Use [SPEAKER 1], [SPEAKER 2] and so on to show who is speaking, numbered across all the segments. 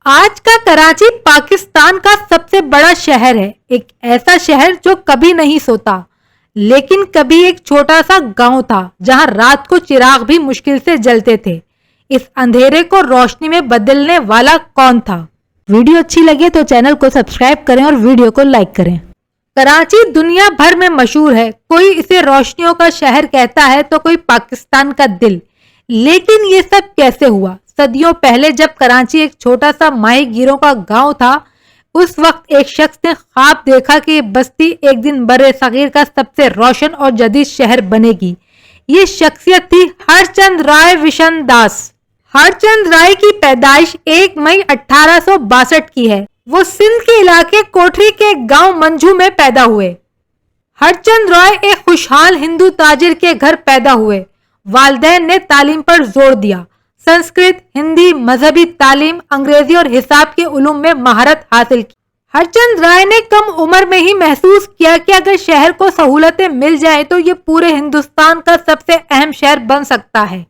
[SPEAKER 1] आज का कराची पाकिस्तान का सबसे बड़ा शहर है, एक ऐसा शहर जो कभी नहीं सोता। लेकिन कभी एक छोटा सा गांव था जहां रात को चिराग भी मुश्किल से जलते थे। इस अंधेरे को रोशनी में बदलने वाला कौन था? वीडियो अच्छी लगे तो चैनल को सब्सक्राइब करें और वीडियो को लाइक करें। कराची दुनिया भर में मशहूर है, कोई इसे रोशनियों का शहर कहता है तो कोई पाकिस्तान का दिल। लेकिन ये सब कैसे हुआ? सदियों पहले जब कराची एक छोटा सा माही गिरों का गांव था, उस वक्त एक शख्स ने ख्वाब देखा कि ये बस्ती एक दिन बर्रे सगीर का सबसे रोशन और जदीद शहर बनेगी। ये शख्सियत थी हरचंद राय विशन दास। हरचंद राय की पैदाइश 1 मई 1862 की है। वो सिंध के इलाके कोठरी के गांव मंझू में पैदा हुए। हरचंद राय एक खुशहाल हिंदू ताजिर के घर पैदा हुए। वालिदैन ने तालीम पर जोर दिया। संस्कृत, हिंदी, मजहबी तालीम, अंग्रेजी और हिसाब के उलूम में महारत हासिल की। हरचंद राय ने कम उम्र में ही महसूस किया कि अगर शहर को सहूलतें मिल जाए तो ये पूरे हिंदुस्तान का सबसे अहम शहर बन सकता है।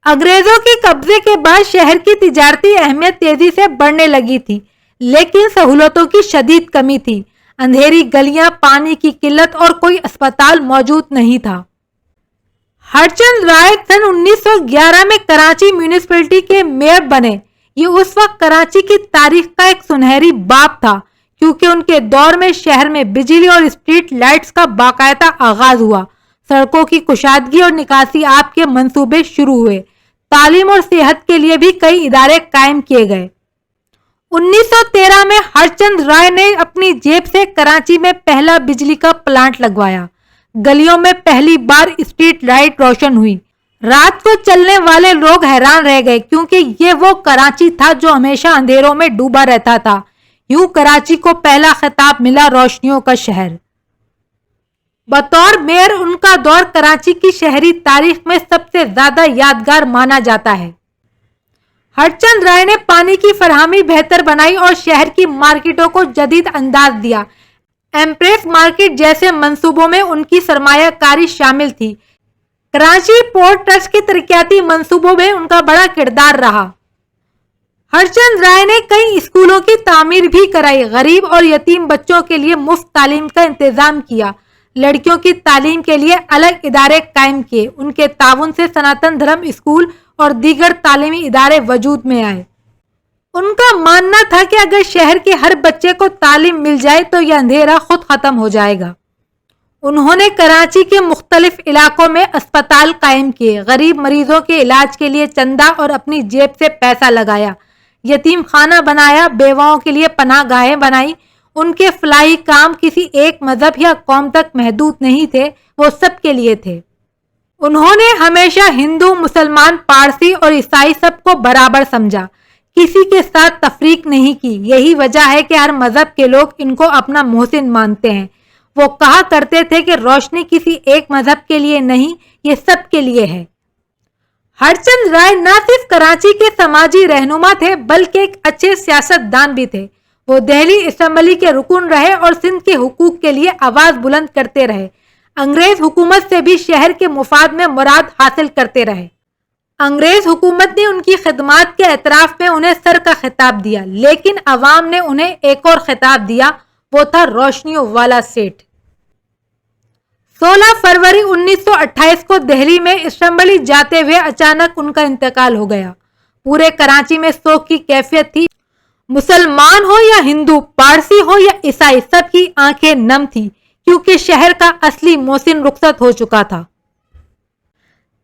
[SPEAKER 1] अंग्रेजों के कब्जे के बाद शहर की तिजारती अहमियत तेजी से बढ़ने लगी थी, लेकिन सहूलतों की शदीद कमी थी। अंधेरी गलियां, पानी की किल्लत और कोई अस्पताल मौजूद नहीं था। हरचंद राय सन 1911 में कराची म्यूनिसिपैलिटी के मेयर बने। ये उस वक्त कराची की तारीख का एक सुनहरी बाब था, क्योंकि उनके दौर में शहर में बिजली और स्ट्रीट लाइट्स का बाकायदा आगाज हुआ। सड़कों की कुशादगी और निकासी आब के मंसूबे शुरू हुए। तालीम और सेहत के लिए भी कई इदारे कायम किए गए। 1913 में हरचंद राय ने अपनी जेब से कराची में पहला बिजली का प्लांट लगवाया। गलियों में पहली बार स्ट्रीट लाइट रोशन हुई। रात को चलने वाले लोग हैरान रह गए, क्योंकि ये वो कराची था जो हमेशा अंधेरों में डूबा रहता था। यूं कराची को पहला खिताब मिला रोशनियों का शहर। बतौर मेयर उनका दौर कराची की शहरी तारीख में सबसे ज्यादा यादगार माना जाता है। हरचंद राय ने पानी की फरहमी बेहतर बनाई और शहर की मार्केटों को जदीद अंदाज दिया। एम्प्रेस मार्केट जैसे मंसूबों में उनकी सरमायाकारी शामिल थी। कराची पोर्ट ट्रस्ट के तरक्याती मंसूबों में उनका बड़ा किरदार रहा। हरचंद राय ने कई स्कूलों की तामीर भी कराई। गरीब और यतीम बच्चों के लिए मुफ्त तालीम का इंतजाम किया। लड़कियों की तालीम के लिए अलग इदारे कायम किए। उनके ताउन से सनातन धर्म स्कूल और दीगर तालीमी इदारे वजूद में आए। उनका मानना था कि अगर शहर के हर बच्चे को तालीम मिल जाए तो यह अंधेरा खुद खत्म हो जाएगा। उन्होंने कराची के मुख्तलिफ इलाकों में अस्पताल कायम किए। गरीब मरीजों के इलाज के लिए चंदा और अपनी जेब से पैसा लगाया। यतीम खाना बनाया। बेवाओं के लिए पनाहगाहें बनाई। उनके फलाही काम किसी एक मजहब या कौम तक महदूद नहीं थे, वो सबके लिए थे। उन्होंने हमेशा हिंदू, मुसलमान, पारसी और ईसाई सबको बराबर समझा। किसी के साथ तफरीक नहीं की। यही वजह है कि हर मजहब के लोग इनको अपना मोहसिन मानते हैं। वो कहा करते थे कि रोशनी किसी एक मजहब के लिए नहीं, ये सब के लिए है। हरचंद राय न सिर्फ कराची के समाजी रहनुमा थे, बल्कि एक अच्छे सियासतदान भी थे। वो दिल्ली असेंबली के रुकन रहे और सिंध के हुकूक के लिए आवाज बुलंद करते रहे। अंग्रेज हुकूमत से भी शहर के मुफाद में मुराद हासिल करते रहे। अंग्रेज हुकूमत ने उनकी खिदमात के एतराफ में उन्हें सर का खिताब दिया, लेकिन अवाम ने उन्हें एक और खिताब दिया, वो था रोशनियों वाला सेठ। 16 फरवरी 1928 को दिल्ली में असेंबली जाते हुए अचानक उनका इंतकाल हो गया। पूरे कराची में शोक की कैफियत थी। मुसलमान हो या हिंदू, पारसी हो या ईसाई, सबकी आंखें नम थी, क्योंकि शहर का असली मोहसिन रुखसत हो चुका था।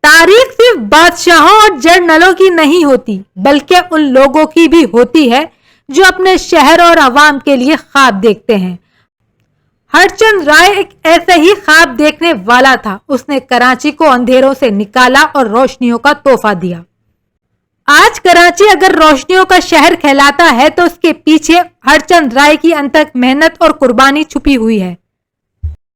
[SPEAKER 1] तारीख सिर्फ बादशाहों और जर्नलों की नहीं होती, बल्कि उन लोगों की भी होती है जो अपने शहर और अवाम के लिए ख्वाब देखते हैं। हरचंद राय एक ऐसे ही ख्वाब देखने वाला था। उसने कराची को अंधेरों से निकाला और रोशनियों का तोहफा दिया। आज कराची अगर रोशनियों का शहर कहलाता है तो उसके पीछे हरचंद राय की अनथक मेहनत और कुर्बानी छुपी हुई है।